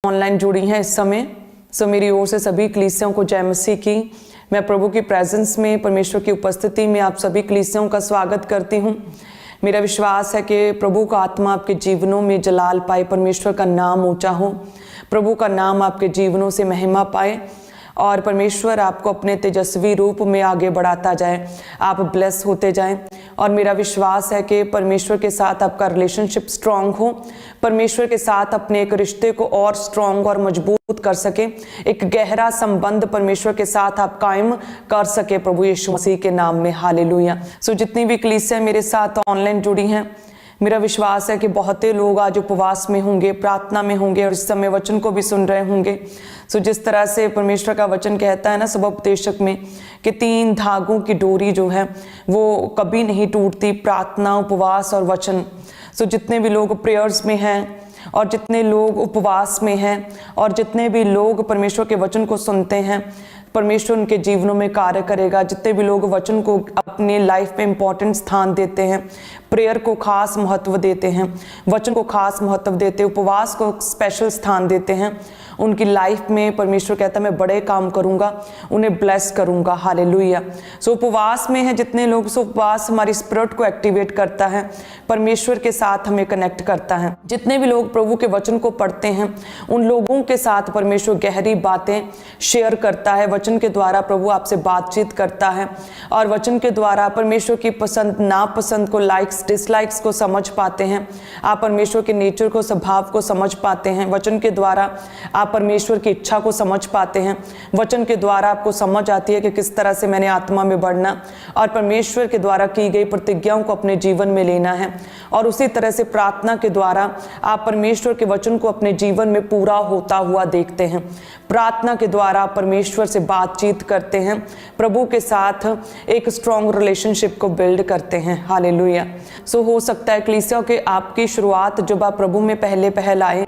Online जुड़ी हैं इस समय। सो मेरी ओर से सभी कलीसियाओं को जय मसीह की। मैं प्रभु की प्रेजेंस में, परमेश्वर की उपस्थिति में आप सभी कलीसियाओं का स्वागत करती हूँ। मेरा विश्वास है कि प्रभु का आत्मा आपके जीवनों में जलाल पाए, परमेश्वर का नाम ऊंचा हो, प्रभु का नाम आपके जीवनों से महिमा पाए और परमेश्वर आपको अपने तेजस्वी रूप में आगे बढ़ाता जाए, आप ब्लेस होते जाएं। और मेरा विश्वास है कि परमेश्वर के साथ आपका रिलेशनशिप स्ट्रांग हो, परमेश्वर के साथ अपने एक रिश्ते को और स्ट्रांग और मजबूत कर सके, एक गहरा संबंध परमेश्वर के साथ आप कायम कर सके प्रभु यीशु मसीह के नाम में। हालेलुया। सो जितनी भी कलीसियां मेरे साथ ऑनलाइन जुड़ी हैं, मेरा विश्वास है कि बहुत लोग आज उपवास में होंगे, प्रार्थना में होंगे और इस समय वचन को भी सुन रहे होंगे। सो जिस तरह से परमेश्वर का वचन कहता है ना सुबोपदेशक में कि 3 धागों की डोरी जो है वो कभी नहीं टूटती, प्रार्थना, उपवास और वचन। सो जितने भी लोग प्रेयर्स में हैं और जितने लोग उपवास में हैं और जितने भी लोग परमेश्वर के वचन को सुनते हैं, परमेश्वर उनके जीवनों में कार्य करेगा। जितने भी लोग वचन को अपनी लाइफ में इंपॉर्टेंट स्थान देते हैं, प्रेयर को खास महत्व देते हैं, वचन को खास महत्व देते हैं, उपवास को स्पेशल स्थान देते हैं, उनकी लाइफ में परमेश्वर कहता है मैं बड़े काम करूंगा, उन्हें ब्लेस करूंगा। हालेलुया। सो उपवास में है जितने लोग, सो उपवास हमारी स्पिरिट को एक्टिवेट करता है, परमेश्वर के साथ हमें कनेक्ट करता है। जितने भी लोग प्रभु के वचन को पढ़ते हैं उन लोगों के साथ परमेश्वर गहरी बातें शेयर करता है। वचन के द्वारा प्रभु आपसे बातचीत करता है और वचन के द्वारा परमेश्वर की पसंद नापसंद को, लाइक्स डिसलाइक्स को समझ पाते हैं। आप परमेश्वर के नेचर को, स्वभाव को समझ पाते हैं। वचन के द्वारा आप परमेश्वर की इच्छा को समझ पाते हैं। वचन के द्वारा आपको समझ आती है कि किस तरह से मैंने आत्मा में बढ़ना और परमेश्वर के द्वारा की गई प्रतिज्ञाओं को अपने जीवन में लेना है। और उसी तरह से प्रार्थना के द्वारा आप परमेश्वर के वचन को अपने जीवन में पूरा होता हुआ देखते हैं। प्रार्थना के द्वारा परमेश्वर से बातचीत करते हैं, प्रभु के साथ एक स्ट्रॉन्ग रिलेशनशिप को बिल्ड करते हैं। हालेलुया। सो हो सकता है कलीसिया के आपकी शुरुआत जब आप प्रभु में पहले आए,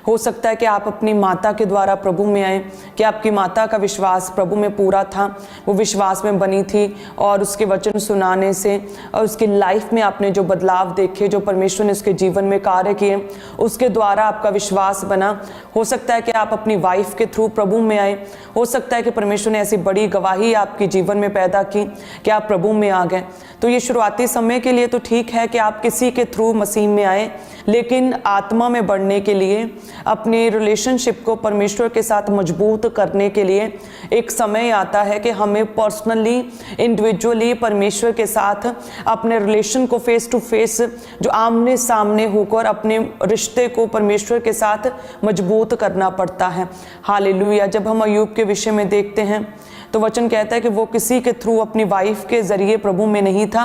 हो सकता है कि आप अपनी माता के द्वारा प्रभु में आए, कि आपकी माता का विश्वास प्रभु में पूरा था, वो विश्वास में बनी थी और उसके वचन सुनाने से और उसकी लाइफ में आपने जो बदलाव देखे, जो परमेश्वर ने उसके जीवन में कार्य किए, उसके द्वारा आपका विश्वास बना। हो सकता है कि आप अपनी वाइफ के थ्रू प्रभु में आए, हो सकता है कि परमेश्वर ने ऐसी बड़ी गवाही आपके जीवन में पैदा की कि आप प्रभु में आ गए। तो ये शुरुआती समय के लिए तो ठीक है कि आप किसी के थ्रू मसीह में आए, लेकिन आत्मा में बढ़ने के लिए, अपने रिलेशनशिप को परमेश्वर के साथ मजबूत करने के लिए एक समय आता है कि हमें पर्सनली, इंडिविजुअली परमेश्वर के साथ अपने रिलेशन को फेस टू फेस, जो आमने सामने होकर अपने रिश्ते को परमेश्वर के साथ मजबूत करना पड़ता है। हालेलुया। जब हम अय्यूब के विषय में देखते हैं तो वचन कहता है कि वो किसी के थ्रू, अपनी वाइफ के जरिए प्रभु में नहीं था,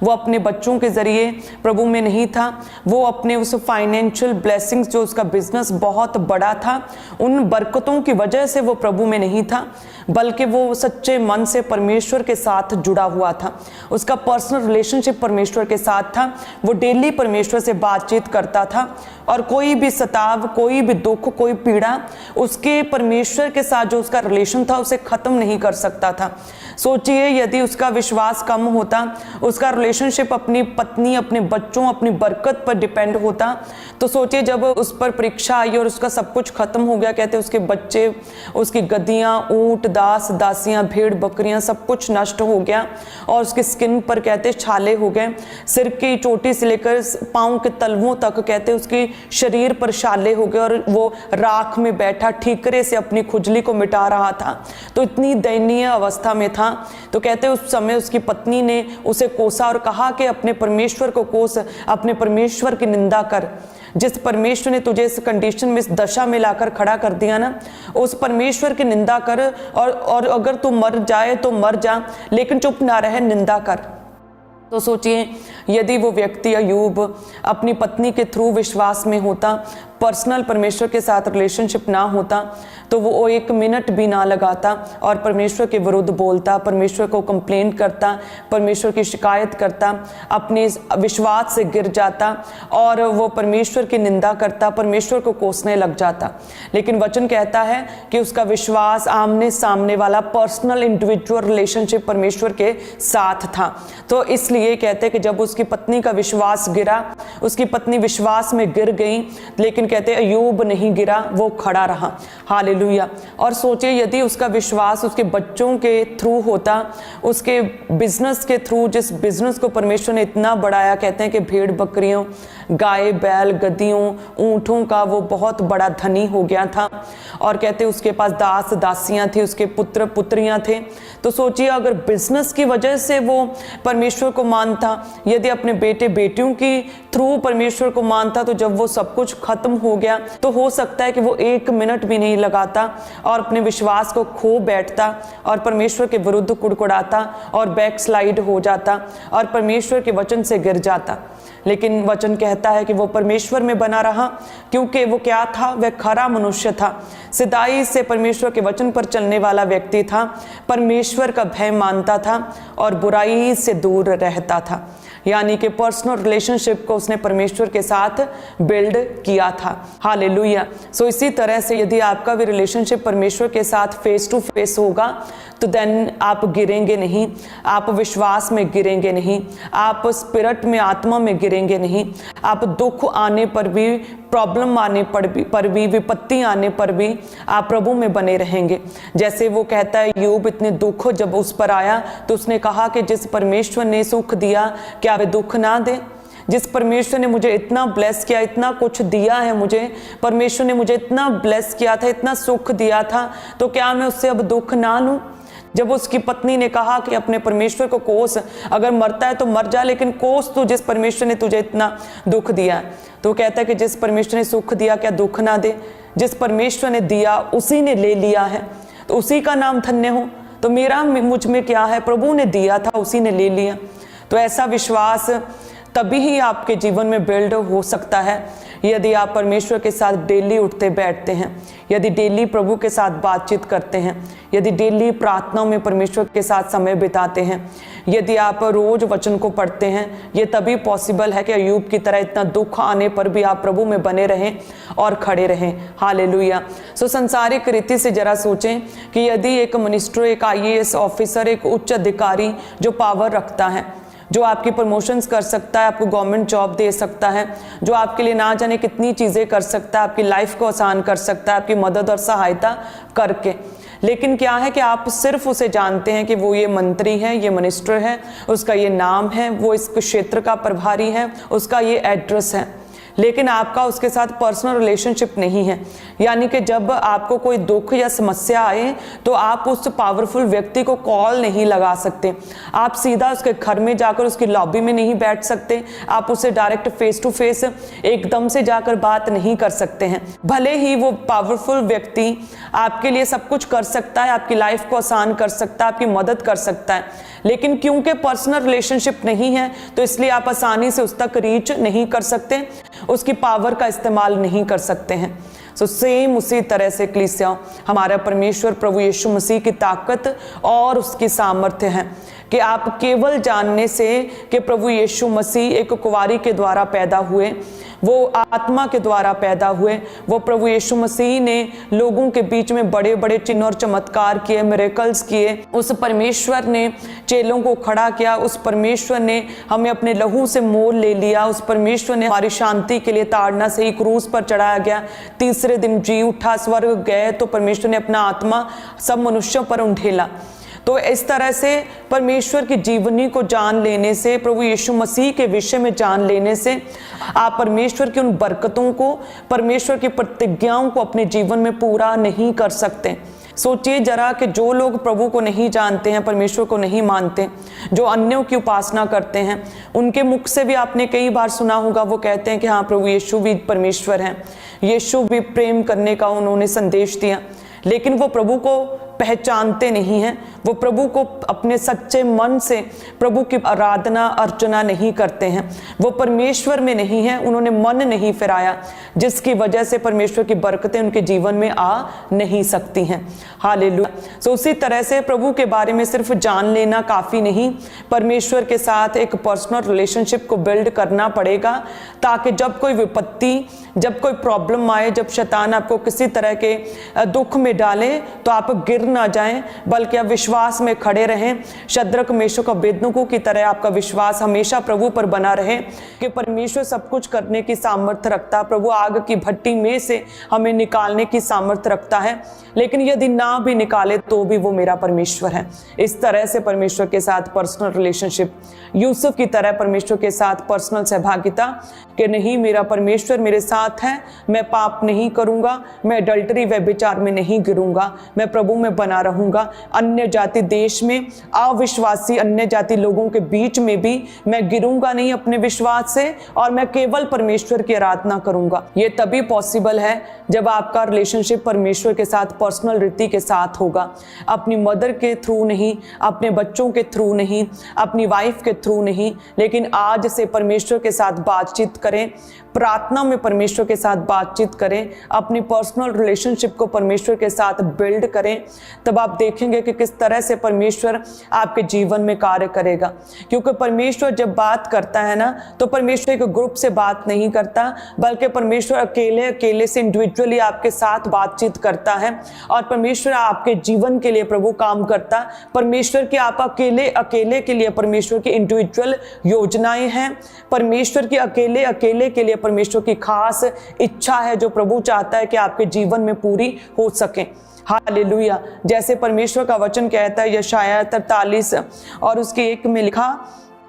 वो अपने बच्चों के जरिए प्रभु में नहीं था, वो अपने उस फाइनेंशियल ब्लेसिंग्स, जो उसका बिजनेस बहुत बड़ा था, उन बरकतों की वजह से वो प्रभु में नहीं था, बल्कि वो सच्चे मन से परमेश्वर के साथ जुड़ा हुआ था। उसका पर्सनल रिलेशनशिप परमेश्वर के साथ था। वो डेली परमेश्वर से बातचीत करता था और कोई भी सताव, कोई भी दुख, कोई पीड़ा उसके परमेश्वर के साथ जो उसका रिलेशन था उसे खत्म नहीं कर सकता था। सोचिए यदि उसका विश्वास कम होता, उसका रिलेशनशिप अपनी पत्नी, अपने बच्चों, अपनी बरकत पर डिपेंड होता, तो सोचिए जब उस पर परीक्षा आई और उसका सब कुछ खत्म हो गया, कहते उसके बच्चे, उसकी गद्दियां, ऊंट, दास दासियां, भेड़ बकरियां, सब कुछ नष्ट हो गया और उसकी स्किन पर कहते छाले हो गए, सिर की चोटी से लेकर पांव के तलवों तक कहते उसकी शरीर पर छाले हो गए और वो राख में बैठा ठीकरे से अपनी खुजली को मिटा रहा था। तो इतनी दयनीय अवस्था में था। तो कहते उस समय उसकी पत्नी ने उसे कोसा और कहा कि अपने परमेश्वर को कोस, अपने परमेश्वर की निंदा कर। जिस परमेश्वर ने तुझे इस कंडीशन में, इस दशा में लाकर खड़ा कर दिया ना, उस परमेश्वर की निंदा कर और अगर तू मर जाए तो मर जा, लेकिन चुप ना रहे, निंदा कर। तो सोचिए यदि वो व्यक्ति अय्यूब अपनी पत्नी के थ्रू विश्वास में होता, पर्सनल परमेश्वर के साथ रिलेशनशिप ना होता, तो वो 1 मिनट भी ना लगाता और परमेश्वर के विरुद्ध बोलता, परमेश्वर को कंप्लेंट करता, परमेश्वर की शिकायत करता, अपने विश्वास से गिर जाता और वो परमेश्वर की निंदा करता, परमेश्वर को कोसने लग जाता। लेकिन वचन कहता है कि उसका विश्वास आमने सामने वाला पर्सनल इंडिविजुअल रिलेशनशिप परमेश्वर के साथ था। तो इसलिए कहते हैं कि जब उसकी पत्नी का विश्वास गिरा, उसकी पत्नी विश्वास में गिर गई, लेकिन कहते हैं अय्यूब नहीं गिरा, वो खड़ा रहा। हालेलुया। और सोचिए यदि उसका विश्वास उसके बच्चों के थ्रू होता, उसके बिजनेस के थ्रू, जिस बिजनेस को परमेश्वर ने इतना बढ़ाया, कहते हैं कि भेड़ बकरियों, गाय बैल गद्दियों ऊँटों का वो बहुत बड़ा धनी हो गया था। और कहते उसके पास दास दासियां थी, उसके पुत्र पुत्रियां थे। तो सोचिए अगर बिजनेस की वजह से वो परमेश्वर को मानता, यदि अपने बेटे बेटियों की थ्रू परमेश्वर को मानता, तो जब वो सब कुछ खत्म हो गया तो हो सकता है कि वो 1 मिनट भी नहीं लगाता और अपने विश्वास को खो बैठता और परमेश्वर के विरुद्ध कुड़कुड़ाता और बैकस्लाइड हो जाता और परमेश्वर के वचन से गिर जाता। लेकिन वचन कहता है कि वो परमेश्वर में बना रहा, क्योंकि वो क्या था, वह खरा मनुष्य था, सिधाई से परमेश्वर के वचन पर चलने वाला व्यक्ति था, परमेश्वर का भय मानता था और बुराई से दूर रहता था। यानी कि पर्सनल रिलेशनशिप को उसने परमेश्वर के साथ बिल्ड किया था। हालेलुया। सो इसी तरह से यदि आपका भी रिलेशनशिप परमेश्वर के साथ फेस टू फेस होगा तो देन आप गिरेंगे नहीं, आप विश्वास में गिरेंगे नहीं, आप स्पिरिट में, आत्मा में गिरेंगे नहीं। आप दुख आने पर भी, प्रॉब्लम आने पर भी, विपत्ति आने पर भी आप प्रभु में बने रहेंगे। जैसे वो कहता है अय्यूब इतने दुख जब उस पर आया तो उसने कहा कि जिस परमेश्वर ने सुख दिया क्या वे दुख ना दे। जिस परमेश्वर ने मुझे इतना ब्लेस किया, इतना कुछ दिया है मुझे, परमेश्वर ने मुझे इतना ब्लेस किया था, इतना सुख दिया था, तो क्या मैं उससे अब दुख ना लूं। जब उसकी पत्नी ने कहा कि अपने परमेश्वर को कोस, अगर मरता है तो मर जा, लेकिन कोस तू जिस परमेश्वर ने तुझे इतना दुख दिया है। तो कहता है कि जिस परमेश्वर ने सुख दिया क्या दुख ना दे। जिस परमेश्वर ने दिया उसी ने ले लिया है, तो उसी का नाम धन्य हो। तो मेरा मुझ में क्या है, प्रभु ने दिया था, उसी ने ले लिया। तो ऐसा विश्वास तभी ही आपके जीवन में बिल्ड हो सकता है यदि आप परमेश्वर के साथ डेली उठते बैठते हैं, यदि डेली प्रभु के साथ बातचीत करते हैं, यदि डेली प्रार्थनाओं में परमेश्वर के साथ समय बिताते हैं, यदि आप रोज वचन को पढ़ते हैं। ये तभी पॉसिबल है कि अय्यूब की तरह इतना दुख आने पर भी आप प्रभु में बने रहें और खड़े रहें। हालेलुया। सो संसारिक रीति से जरा सोचें कि यदि एक मिनिस्टर, एक IAS ऑफिसर, एक उच्च अधिकारी जो पावर रखता है, जो आपकी प्रमोशंस कर सकता है, आपको गवर्नमेंट जॉब दे सकता है, जो आपके लिए ना जाने कितनी चीज़ें कर सकता है, आपकी लाइफ को आसान कर सकता है आपकी मदद और सहायता करके, लेकिन क्या है कि आप सिर्फ उसे जानते हैं कि वो ये मंत्री है, ये मिनिस्टर है, उसका ये नाम है, वो इस क्षेत्र का प्रभारी है, उसका ये एड्रेस है, लेकिन आपका उसके साथ पर्सनल रिलेशनशिप नहीं है। यानी कि जब आपको कोई दुख या समस्या आए तो आप उस पावरफुल व्यक्ति को कॉल नहीं लगा सकते, आप सीधा उसके घर में जाकर उसकी लॉबी में नहीं बैठ सकते, आप उससे डायरेक्ट फेस टू फेस एकदम से जाकर बात नहीं कर सकते हैं। भले ही वो पावरफुल व्यक्ति आपके लिए सब कुछ कर सकता है, आपकी लाइफ को आसान कर सकता है, आपकी मदद कर सकता है, लेकिन क्योंकि पर्सनल रिलेशनशिप नहीं है तो इसलिए आप आसानी से उस तक रीच नहीं कर सकते, उसकी पावर का इस्तेमाल नहीं कर सकते हैं। सो सेम उसी तरह से कलीसिया, हमारा परमेश्वर प्रभु यीशु मसीह की ताकत और उसकी सामर्थ्य है कि आप केवल जानने से कि प्रभु यीशु मसीह एक कुंवारी के द्वारा पैदा हुए, वो आत्मा के द्वारा पैदा हुए, वो प्रभु यीशु मसीह ने लोगों के बीच में बड़े बड़े चिन्ह और चमत्कार किए, मिरेकल्स किए, उस परमेश्वर ने चेलों को खड़ा किया, उस परमेश्वर ने हमें अपने लहू से मोल ले लिया, उस परमेश्वर ने हमारी शांति के लिए ताड़ना से ही क्रूस पर चढ़ाया गया, तीसरे दिन जी उठा, स्वर्ग गए तो परमेश्वर ने अपना आत्मा सब मनुष्यों पर उंडेला। तो इस तरह से परमेश्वर की जीवनी को जान लेने से, प्रभु यीशु मसीह के विषय में जान लेने से आप परमेश्वर की उन बरकतों को, परमेश्वर की प्रतिज्ञाओं को अपने जीवन में पूरा नहीं कर सकते। सोचिए जरा कि जो लोग प्रभु को नहीं जानते हैं, परमेश्वर को नहीं मानते, जो अन्यों की उपासना करते हैं, उनके मुख से भी आपने कई बार सुना होगा, वो कहते हैं कि हाँ प्रभु यीशु भी परमेश्वर हैं, यीशु भी प्रेम करने का उन्होंने संदेश दिया, लेकिन वो प्रभु को पहचानते नहीं हैं, वो प्रभु को अपने सच्चे मन से प्रभु की आराधना अर्चना नहीं करते हैं, वो परमेश्वर में नहीं है, उन्होंने मन नहीं फिराया, जिसकी वजह से परमेश्वर की बरकतें उनके जीवन में आ नहीं सकती हैं। हालेलुया। सो उसी तरह से प्रभु के बारे में सिर्फ जान लेना काफ़ी नहीं, परमेश्वर के साथ एक पर्सनल रिलेशनशिप को बिल्ड करना पड़ेगा, ताकि जब कोई विपत्ति, जब कोई प्रॉब्लम आए, जब शैतान आपको किसी तरह के दुख में डाले तो आप गिर ना जाएं, बल्कि आप विश्वास में खड़े रहें। शद्रक मेशक अबेदनगो की तरह आपका विश्वास हमेशा प्रभु पर बना रहे कि परमेश्वर सब कुछ करने की सामर्थ्य रखता है। प्रभु आग की भट्टी में से हमें निकालने की सामर्थ्य रखता है, लेकिन यदि ना भी निकाले तो भी वो मेरा परमेश्वर है। इस तरह से परमेश्वर के साथ पर्सनल रिलेशनशिप, यूसुफ की तरह परमेश्वर के साथ पर्सनल सहभागिता कि नहीं, मेरा परमेश्वर मेरे साथ है, मैं पाप नहीं करूंगा, मैं अडल्टरी व्यभिचार में नहीं गिरूंगा, मैं प्रभु में बना रहूंगा। अन्य जाति देश में अविश्वासी अन्य जाति लोगों के बीच में भी मैं गिरूंगा नहीं अपने विश्वास से, और मैं केवल परमेश्वर की आराधना करूंगा। ये तभी पॉसिबल है जब आपका रिलेशनशिप परमेश्वर के साथ पर्सनल रीति के साथ होगा। अपनी मदर के थ्रू नहीं, अपने बच्चों के थ्रू नहीं, अपनी वाइफ के थ्रू नहीं, लेकिन आज से परमेश्वर के साथ बातचीत करें, प्रार्थना में परमेश्वर के साथ बातचीत करें, अपनी पर्सनल रिलेशनशिप को परमेश्वर के साथ बिल्ड करें। तब आप देखेंगे कि किस तरह से परमेश्वर आपके जीवन में कार्य करेगा। क्योंकि परमेश्वर जब बात करता है ना, तो परमेश्वर एक ग्रुप से बात नहीं करता, बल्कि परमेश्वर अकेले अकेले से इंडिविजुअली आपके साथ बातचीत करता है। और परमेश्वर आपके जीवन के लिए प्रभु काम करता। परमेश्वर की आप अकेले अकेले के लिए परमेश्वर की इंडिविजुअल योजनाएं हैं। परमेश्वर की अकेले अकेले के लिए परमेश्वर की खास इच्छा है जो प्रभु चाहता है कि आपके जीवन में पूरी हो सके। हालेलुया। जैसे परमेश्वर का वचन कहता है यशायाह 43 और उसके 1 में लिखा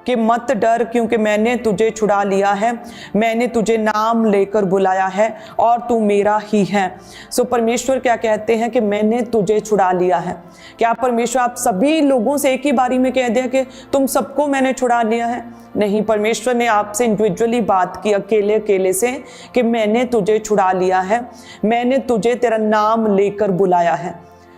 कि मत डर, क्योंकि मैंने तुझे छुड़ा लिया है, मैंने तुझे नाम लेकर बुलाया है और तू मेरा ही है। सो परमेश्वर क्या कहते हैं कि मैंने तुझे छुड़ा लिया है। क्या परमेश्वर आप सभी लोगों से एक ही बारी में कह दिया कि तुम सबको मैंने छुड़ा लिया है? नहीं, परमेश्वर ने आपसे इंडिविजुअली बात की अकेले अकेले से कि मैंने तुझे छुड़ा लिया है, मैंने तुझे तेरा नाम लेकर बुलाया है।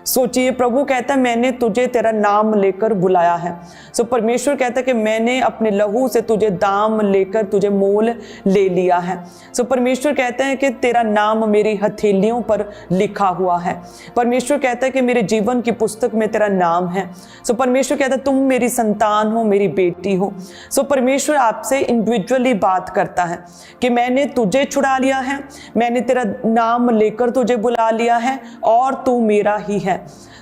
सोचिए, प्रभु कहता है मैंने तुझे तेरा नाम लेकर बुलाया है। सो परमेश्वर कहता है कि मैंने अपने लहू से तुझे दाम लेकर तुझे मोल ले लिया है। सो परमेश्वर कहता है कि तेरा नाम मेरी हथेलियों पर लिखा हुआ है। परमेश्वर कहता है कि मेरे जीवन की पुस्तक में तेरा नाम है। सो परमेश्वर कहता है तुम मेरी संतान हो, मेरी बेटी हो। सो परमेश्वर आपसे इंडिविजुअली बात करता है कि मैंने तुझे छुड़ा लिया है, मैंने तेरा नाम लेकर तुझे बुला लिया है और तू मेरा ही है।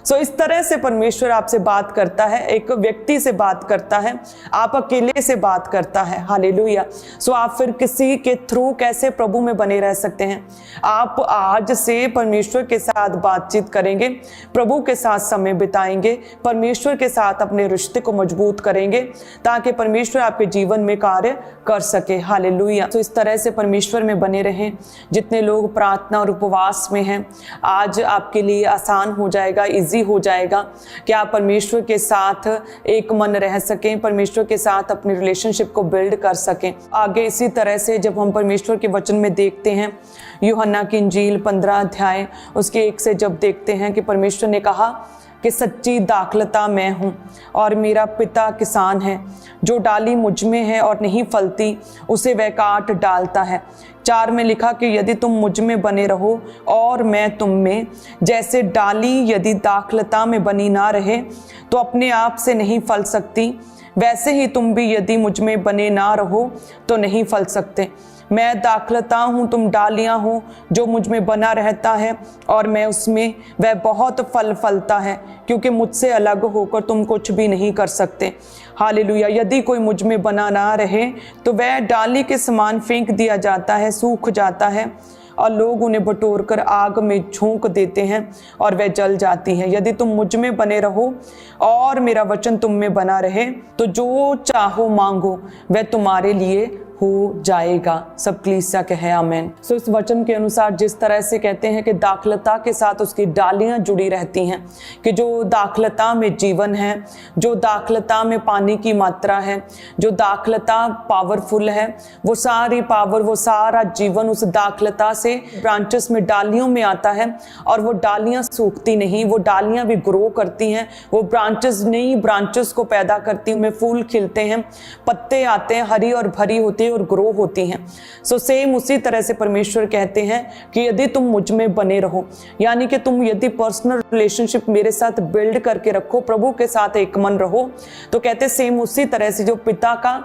सो इस तरह से परमेश्वर आपसे बात करता है, एक व्यक्ति से बात करता है, आप अकेले से बात करता है। हालेलुया। सो आप फिर किसी के थ्रू कैसे प्रभु में बने रह सकते हैं? आप आज से परमेश्वर के साथ बातचीत करेंगे, प्रभु के साथ समय बिताएंगे, परमेश्वर के साथ अपने रिश्ते को मजबूत करेंगे ताकि परमेश्वर आपके जीवन में कार्य कर सके। हालेलुया। तो इस तरह से परमेश्वर में बने रहें। जितने लोग प्रार्थना और उपवास में हैं, आज आपके लिए आसान हो जाएगा, इजी हो जाएगा कि आप परमेश्वर के साथ एक मन रह सकें, परमेश्वर के साथ अपनी रिलेशनशिप को बिल्ड कर सकें। आगे इसी तरह से जब हम परमेश्वर के वचन में देखते हैं, यूहन्ना की इंजील 15 अध्याय उसके 1 से जब देखते हैं कि परमेश्वर ने कहा कि सच्ची दाखलता मैं हूँ और मेरा पिता किसान है। जो डाली मुझ में है और नहीं फलती उसे वह काट डालता है। 4 में लिखा कि यदि तुम मुझ में बने रहो और मैं तुम में, जैसे डाली यदि दाखलता में बनी ना रहे तो अपने आप से नहीं फल सकती, वैसे ही तुम भी यदि मुझ में बने ना रहो तो नहीं फल सकते। मैं दाखलता हूँ, तुम डालियाँ हो। जो मुझ में बना रहता है और मैं उसमें, वह बहुत फल फलता है, क्योंकि मुझसे अलग होकर तुम कुछ भी नहीं कर सकते। हालेलुया। यदि कोई मुझ में बना ना रहे तो वह डाली के समान फेंक दिया जाता है, सूख जाता है और लोग उन्हें बटोरकर आग में झोंक देते हैं और वह जल जाती है। यदि तुम मुझ में बने रहो और मेरा वचन तुम में बना रहे तो जो चाहो मांगो वह तुम्हारे लिए हो जाएगा। सब कलीसिया कहे आमेन। सो इस वचन के अनुसार जिस तरह से कहते हैं कि दाखलता के साथ उसकी डालियां जुड़ी रहती हैं, कि जो दाखलता में जीवन है, जो दाखलता में पानी की मात्रा है, जो दाखलता पावरफुल है, वो सारी पावर, वो सारा जीवन उस दाखलता से ब्रांचेस में, डालियों में आता है और वो डालियां सूखती नहीं, वो डालियां भी ग्रो करती हैं, वो ब्रांचेस नई ब्रांचेस को पैदा करती हैं, में फूल खिलते हैं, पत्ते आते हैं, हरी और भरी होती है, और ग्रो होती हैं। सो सेम उसी तरह से परमेश्वर कहते हैं कि यदि तुम मुझ में बने रहो, यानी कि तुम यदि पर्सनल रिलेशनशिप मेरे साथ बिल्ड करके रखो, प्रभु के साथ एक मन रहो, तो कहते सेम उसी तरह से जो पिता का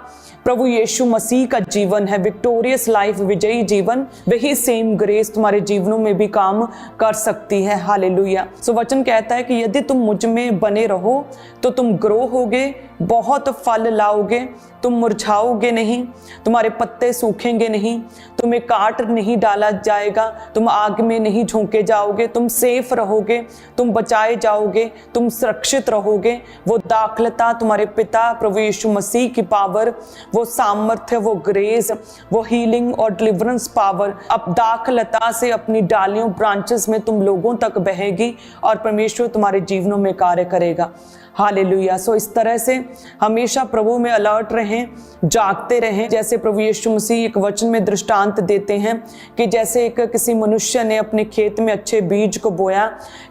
प्रभु यीशु मसीह का जीवन है, विक्टोरियस लाइफ, विजयी जीवन, वही सेम ग्रेस तुम्हारे जीवनों में भी काम कर सकती है। हालेलुया। सो वचन कहता है कि यदि तुम मुझ में बने रहो तो तुम ग्रो होगे, बहुत फल लाओगे, तुम मुरझाओगे नहीं, तुम्हारे पत्ते सूखेंगे नहीं, तुम्हें काट नहीं डाला जाएगा, तुम आग में नहीं झोंके जाओगे, तुम सेफ रहोगे, तुम बचाए जाओगे, तुम सुरक्षित रहोगे। वो दाखलता तुम्हारे पिता प्रभु यीशु मसीह की पावर, वो सामर्थ्य, वो ग्रेस, वो हीलिंग और डिलीवरेंस पावर अब दाखलता से अपनी डालियों, ब्रांचेस में तुम लोगों तक बहेगी और परमेश्वर तुम्हारे जीवनों में कार्य करेगा। हालेलुया। सो इस तरह से हमेशा प्रभु में अलर्ट रहें, जागते रहें। जैसे प्रभु यीशु मसीह एक वचन में दृष्टांत देते हैं कि जैसे एक किसी मनुष्य ने अपने खेत में अच्छे बीज को बोया,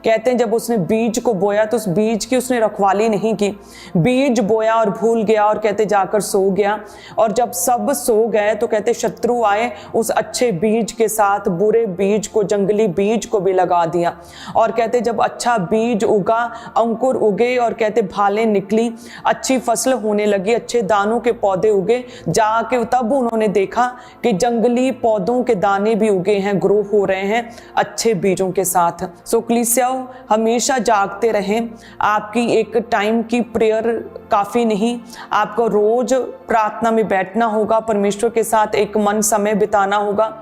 कहते हैं जब उसने बीज को बोया तो उस बीज की उसने रखवाली नहीं की, बीज बोया और भूल गया और कहते जाकर सो गया। और जब सब सो गए तो कहते शत्रु आए, उस अच्छे बीज के साथ बुरे बीज को, जंगली बीज को भी लगा दिया। और कहते जब अच्छा बीज उगा, अंकुर उगे और कहते भाले निकली, अच्छी फसल होने लगी, अच्छे दानों के पौधे उगे, जाके तब उन्होंने देखा कि जंगली पौधों के दाने भी उगे हैं, ग्रो हो रहे हैं अच्छे बीजों के साथ। सो कलीसियाओं, हमेशा जागते रहें। आपकी एक टाइम की प्रेयर काफी नहीं, आपको रोज प्रार्थना में बैठना होगा, परमेश्वर के साथ एक मन समय बिताना होगा।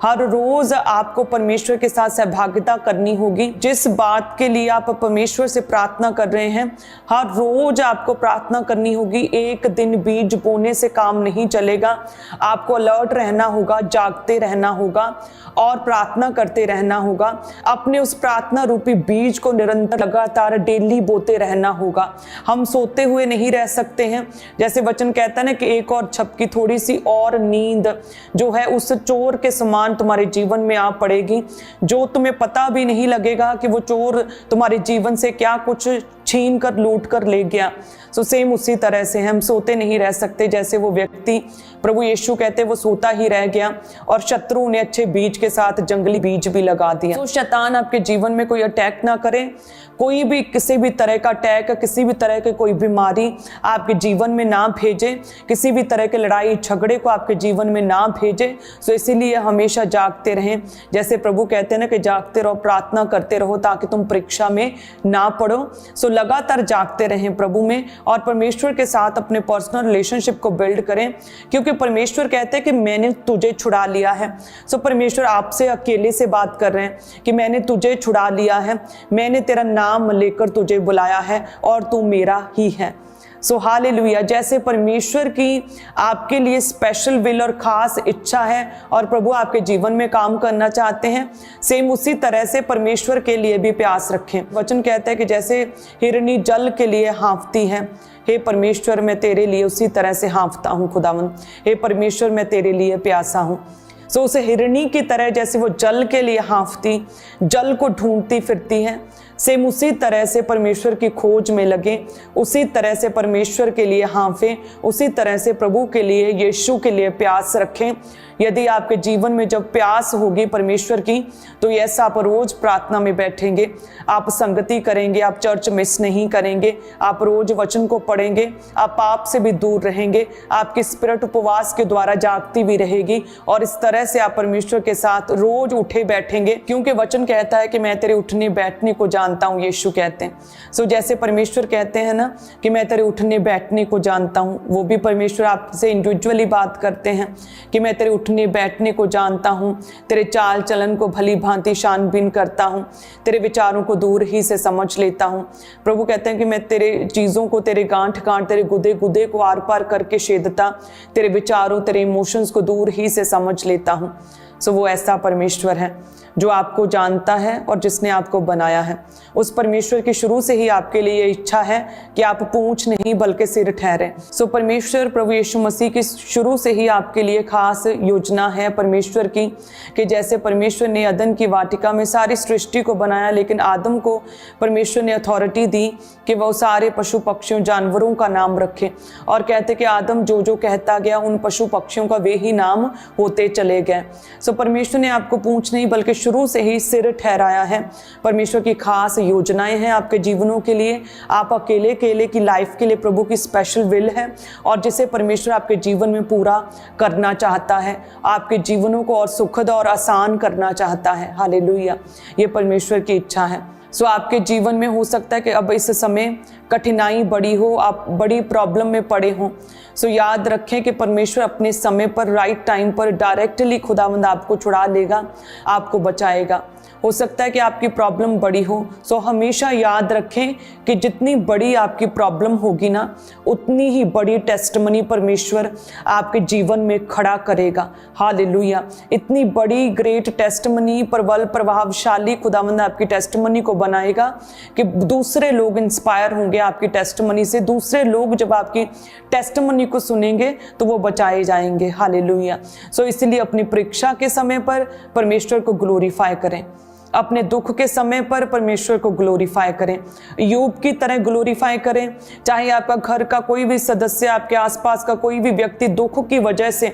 हर रोज आपको परमेश्वर के साथ सहभागिता करनी होगी। जिस बात के लिए आप परमेश्वर से प्रार्थना कर रहे हैं, हर रोज आपको प्रार्थना करनी होगी। एक दिन बीज बोने से काम नहीं चलेगा, आपको अलर्ट रहना होगा, जागते रहना होगा और प्रार्थना करते रहना होगा। अपने उस प्रार्थना रूपी बीज को निरंतर लगातार डेली बोते रहना होगा। हम सोते हुए नहीं रह सकते हैं। जैसे वचन कहता है ना कि एक और झपकी, थोड़ी सी और नींद जो है उस चोर के समान तुम्हारे जीवन में आ पड़ेगी, जो तुम्हें पता भी नहीं लगेगा कि वो चोर तुम्हारे जीवन से क्या कुछ छीन कर, लूट कर ले गया। सो सेम उसी तरह से हम सोते नहीं रह सकते। जैसे वो व्यक्ति, प्रभु यीशु कहते वो सोता ही रह गया और शत्रु ने अच्छे बीज के साथ जंगली बीज भी लगा दिया। तो शैतान आपके जीवन में कोई अटैक ना करे, कोई भी किसी भी तरह का अटैक, किसी भी तरह की कोई बीमारी आपके जीवन में ना भेजे, किसी भी तरह के लड़ाई झगड़े को आपके जीवन में ना भेजे। सो इसीलिए हमेशा जागते रहें। जैसे प्रभु कहते हैं ना कि जागते रहो, प्रार्थना करते रहो ताकि तुम परीक्षा में ना पड़ो। सो लगातार जागते रहें प्रभु में और परमेश्वर के साथ अपने पर्सनल रिलेशनशिप को बिल्ड करें, क्योंकि परमेश्वर कहते हैं कि मैंने तुझे छुड़ा लिया है। सो परमेश्वर आपसे अकेले से बात कर रहे हैं कि मैंने तुझे छुड़ा लिया है, मैंने तेरा नाम लेकर तुझे बुलाया है और तू मेरा ही है। सो हालेलुया। जैसे परमेश्वर की आपके लिए स्पेशल विल और खास इच्छा है और प्रभु आपके जीवन में काम करना चाहते हैं, सेम उसी तरह से परमेश्वर के लिए भी प्यास रखें। वचन कहता है कि जैसे हिरनी जल के लिए हाँफती है, हे परमेश्वर मैं तेरे लिए उसी तरह से हाँफता हूँ खुदावन। हे परमेश्वर मैं तेरे लिए प्यासा हूँ। सो उसे हिरनी की तरह जैसे वो जल के लिए हाँफती, जल को ढूंढती फिरती है, सेम उसी तरह से परमेश्वर की खोज में लगे, उसी तरह से परमेश्वर के लिए हाँफे, उसी तरह से प्रभु के लिए, यीशु के लिए प्यास रखें। यदि आपके जीवन में जब प्यास होगी परमेश्वर की, तो ऐसा आप रोज प्रार्थना में बैठेंगे, आप संगति करेंगे, आप चर्च मिस नहीं करेंगे, आप रोज वचन को पढ़ेंगे, आप पाप से भी दूर रहेंगे, आपकी स्पिरिट उपवास के द्वारा जागती भी रहेगी और इस तरह से आप परमेश्वर के साथ रोज उठे बैठेंगे, क्योंकि वचन कहता है कि मैं तेरे उठने बैठने को जानता हूँ, यीशु कहते हैं। सो जैसे परमेश्वर कहते हैं ना कि मैं तेरे उठने बैठने को जानता हूँ, वो भी परमेश्वर आपसे इंडिविजुअली बात करते हैं कि मैं तेरे उठने बैठने को जानता हूँ, तेरे चाल चलन को भली भांति छानबीन करता हूँ, तेरे विचारों को दूर ही से समझ लेता हूँ। प्रभु कहते हैं कि मैं तेरे चीज़ों को, तेरे गांठ गांठ, तेरे गुदे गुदे को आर पार करके छेदता, तेरे विचारों, तेरे इमोशंस को दूर ही से समझ लेता हूँ। सो वो ऐसा परमेश्वर है। जो आपको जानता है और जिसने आपको बनाया है। उस परमेश्वर की शुरू से ही आपके लिए ये इच्छा है कि आप पूंछ नहीं बल्कि सिर ठहरे। सो परमेश्वर प्रभु यीशु मसीह की शुरू से ही आपके लिए खास योजना है परमेश्वर की, कि जैसे परमेश्वर ने अदन की वाटिका में सारी सृष्टि को बनाया, लेकिन आदम को परमेश्वर ने अथॉरिटी दी कि वह सारे पशु पक्षियों जानवरों का नाम रखे, और कहते कि आदम जो जो कहता गया उन पशु पक्षियों का वे ही नाम होते चले गए। सो परमेश्वर ने आपको पूंछ नहीं बल्कि शुरू से ही सिर ठहराया है। परमेश्वर की खास योजनाएं हैं आपके जीवनों के लिए। आप अकेले की लाइफ के लिए प्रभु की स्पेशल विल है, और जिसे परमेश्वर आपके जीवन में पूरा करना चाहता है, आपके जीवनों को और सुखद और आसान करना चाहता है। हालेलुया, ये परमेश्वर की इच्छा है। सो आपके जीवन में हो सकता है कि अब इस समय कठिनाई बड़ी हो, आप बड़ी प्रॉब्लम में पड़े हों। सो याद रखें कि परमेश्वर अपने समय पर, राइट टाइम पर डायरेक्टली खुदावंद आपको छुड़ा लेगा, आपको बचाएगा। हो सकता है कि आपकी प्रॉब्लम बड़ी हो, सो हमेशा याद रखें कि जितनी बड़ी आपकी प्रॉब्लम होगी ना, उतनी ही बड़ी टेस्टमनी परमेश्वर आपके जीवन में खड़ा करेगा। हालेलुया, इतनी बड़ी ग्रेट टेस्टमनी, प्रबल प्रभावशाली खुदावंद आपकी टेस्टमनी को बनाएगा कि दूसरे लोग इंस्पायर होंगे आपकी टेस्टमनी से। दूसरे लोग जब आपकी टेस्टमनी को सुनेंगे तो वो बचाए जाएंगे। हालेलुया। सो इसलिए अपनी परीक्षा के समय पर परमेश्वर को ग्लोरीफाई करें, अपने दुख के समय पर परमेश्वर को ग्लोरीफाई करें, यूब की तरह ग्लोरीफाई करें। चाहे आपका घर का कोई भी सदस्य, आपके आसपास का कोई भी व्यक्ति दुख की वजह से,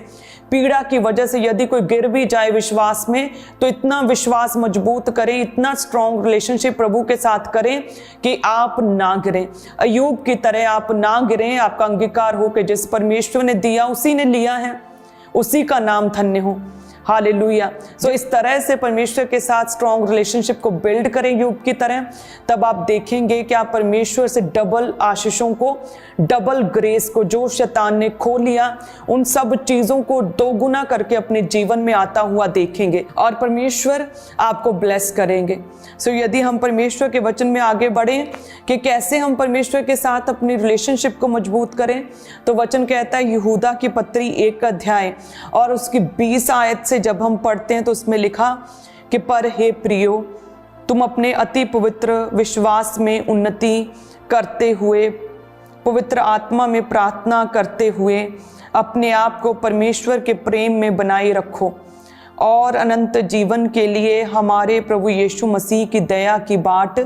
पीड़ा की वजह से यदि कोई गिर भी जाए विश्वास में, तो इतना विश्वास मजबूत करें, इतना स्ट्रॉन्ग रिलेशनशिप प्रभु के साथ करें कि आप ना गिरें। अय्यूब की तरह आप ना गिरें। आपका अंगीकार हो कि जिस परमेश्वर ने दिया उसी ने लिया है, उसी का नाम धन्य हो। हालेलुया। सो इस तरह से परमेश्वर के साथ स्ट्रॉन्ग रिलेशनशिप को बिल्ड करें यूब की तरह, तब आप देखेंगे कि आप परमेश्वर से डबल आशीषों को, डबल ग्रेस को, जो शैतान ने खो लिया उन सब चीजों को दोगुना करके अपने जीवन में आता हुआ देखेंगे, और परमेश्वर आपको ब्लेस करेंगे। सो यदि हम परमेश्वर के वचन में आगे बढ़ें कि कैसे हम परमेश्वर के साथ अपनी रिलेशनशिप को मजबूत करें, तो वचन कहता है यहूदा की पत्री 1 अध्याय और उसकी 20 आयत से जब हम पढ़ते हैं तो उसमें लिखा कि पर हे प्रियो, तुम अपने अति पवित्र विश्वास में उन्नति करते हुए, पवित्र आत्मा में प्रार्थना करते हुए अपने आप को परमेश्वर के प्रेम में बनाए रखो और अनंत जीवन के लिए हमारे प्रभु यीशु मसीह की दया की बाट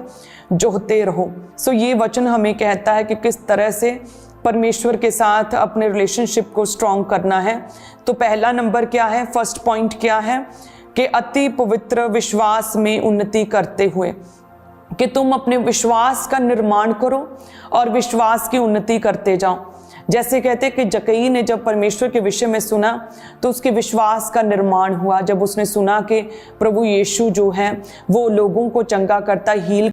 जोहते रहो। सो ये वचन हमें कहता है कि किस तरह से परमेश्वर के साथ अपने रिलेशनशिप को स्ट्रॉन्ग करना है। तो पहला नंबर क्या है, फर्स्ट पॉइंट क्या है कि अति पवित्र विश्वास में उन्नति करते हुए, कि तुम अपने विश्वास का निर्माण करो और विश्वास की उन्नति करते जाओ। जैसे कहते कि जक्कई ने जब परमेश्वर के विषय में सुना तो उसके विश्वास का निर्माण हुआ। जब उसने सुना कि प्रभु यीशु जो है वो लोगों को चंगा करता, हील